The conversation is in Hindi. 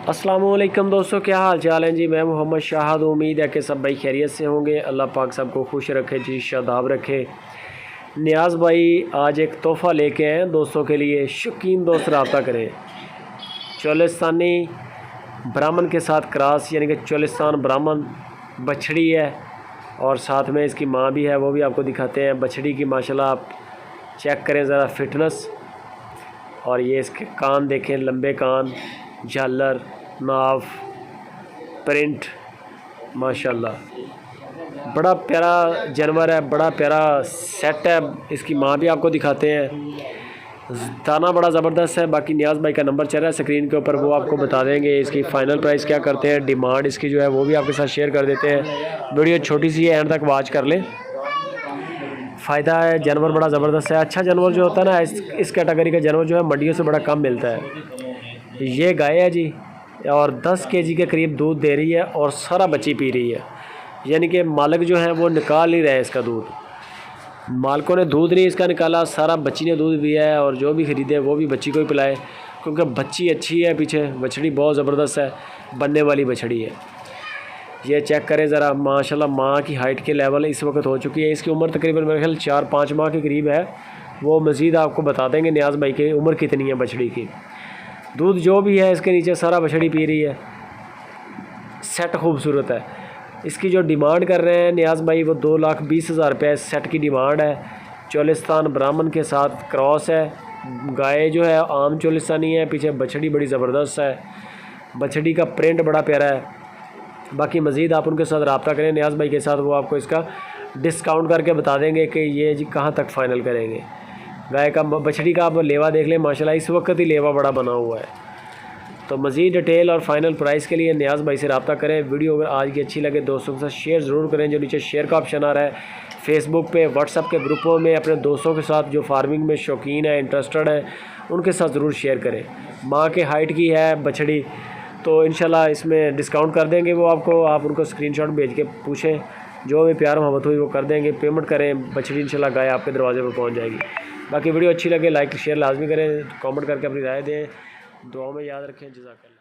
अस्सलामुअलैकुम दोस्तों, क्या हाल चाल हैं जी। मैं मोहम्मद शाहद। उम्मीद है कि सब भाई खैरियत से होंगे। अल्लाह पाक सबको खुश रखे जी, शादाब रखे। नियाज़ भाई आज एक तोहफ़ा लेके आए दोस्तों के लिए। शौकीन दोस्त रब्ता करें। चोलिस्तानी ब्राह्मण के साथ क्रॉस, यानी कि चोलिस्तान ब्राह्मण बछड़ी है और साथ में इसकी माँ भी है, वो भी आपको दिखाते हैं। बछड़ी की माशाल्लाह आप चेक करें ज़रा फिटनेस। और ये इसके कान देखें, लंबे कान, झालर, नाव, प्रिंट, माशाल्लाह बड़ा प्यारा जानवर है, बड़ा प्यारा सेट है। इसकी माँ भी आपको दिखाते हैं। दाना बड़ा ज़बरदस्त है। बाकी नियाज़ भाई का नंबर चल रहा है स्क्रीन के ऊपर, वो आपको बता देंगे इसकी फ़ाइनल प्राइस क्या करते हैं। डिमांड इसकी जो है वो भी आपके साथ शेयर कर देते हैं। वीडियो छोटी सी है, एंड तक वॉच कर लें, फ़ायदा है। जानवर बड़ा ज़बरदस्त है। अच्छा जानवर जो होता है ना, इस कैटेगरी का जानवर जो है मंडियों से बड़ा कम मिलता है। ये गाय है जी और 10 केजी के करीब दूध दे रही है और सारा बच्ची पी रही है, यानी कि मालिक जो है वो निकाल नहीं रहे इसका दूध। मालिकों ने दूध नहीं इसका निकाला, सारा बच्ची ने दूध पिया है। और जो भी ख़रीदे वो भी बच्ची को ही पिलाए, क्योंकि बच्ची अच्छी है। पीछे बछड़ी बहुत ज़बरदस्त है, बनने वाली बछड़ी है। ये चेक करें ज़रा, माशाल्लाह माँ की हाइट के लेवल इस वक्त हो चुकी है। इसकी उम्र तकरीबन मेरे ख्याल 4-5 माह के करीब है। वो मज़ीद आपको बता देंगे नियाज़ भाई की उम्र कितनी है बछड़ी की। दूध जो भी है इसके नीचे सारा बछड़ी पी रही है। सेट खूबसूरत है। इसकी जो डिमांड कर रहे हैं नियाज़ भाई वो 2,20,000 रुपये सेट की डिमांड है। चोलिस्तान ब्राह्मण के साथ क्रॉस है। गाय जो है आम चोलिस्तानी है। पीछे बछड़ी बड़ी ज़बरदस्त है। बछड़ी का प्रिंट बड़ा प्यारा है। बाकी मज़ीद आप उनके साथ रब्ता करें नियाज़ भाई के साथ, वो आपको इसका डिस्काउंट करके बता देंगे कि ये जी कहाँ तक फ़ाइनल करेंगे। गाय का, बछड़ी का आप लेवा देख लें, माशाल्लाह इस वक्त ही लेवा बड़ा बना हुआ है। तो मज़ीद डिटेल और फाइनल प्राइस के लिए नियाज़ भाई से रब्ता करें। वीडियो अगर आज की अच्छी लगे दोस्तों के साथ शेयर ज़रूर करें। जो नीचे शेयर का ऑप्शन आ रहा है, फेसबुक पे, व्हाट्सअप के ग्रुपों में अपने दोस्तों के साथ जो फार्मिंग में शौकीन है, इंटरेस्टेड है, उनके साथ ज़रूर शेयर करें। माँ के हाइट की है बछड़ी, तो इंशाल्लाह इसमें डिस्काउंट कर देंगे वो आपको। आप उनको स्क्रीनशॉट भेज के पूछें, जो भी प्यार मोहब्बत हुई वो कर देंगे। पेमेंट करें, बछड़ी इंशाल्लाह गाय आपके दरवाजे पर पहुंच जाएगी। बाकी वीडियो अच्छी लगे लाइक शेयर लाजमी करें, कमेंट करके अपनी राय दें। दुआ में याद रखें। जज़ाकल्लाह।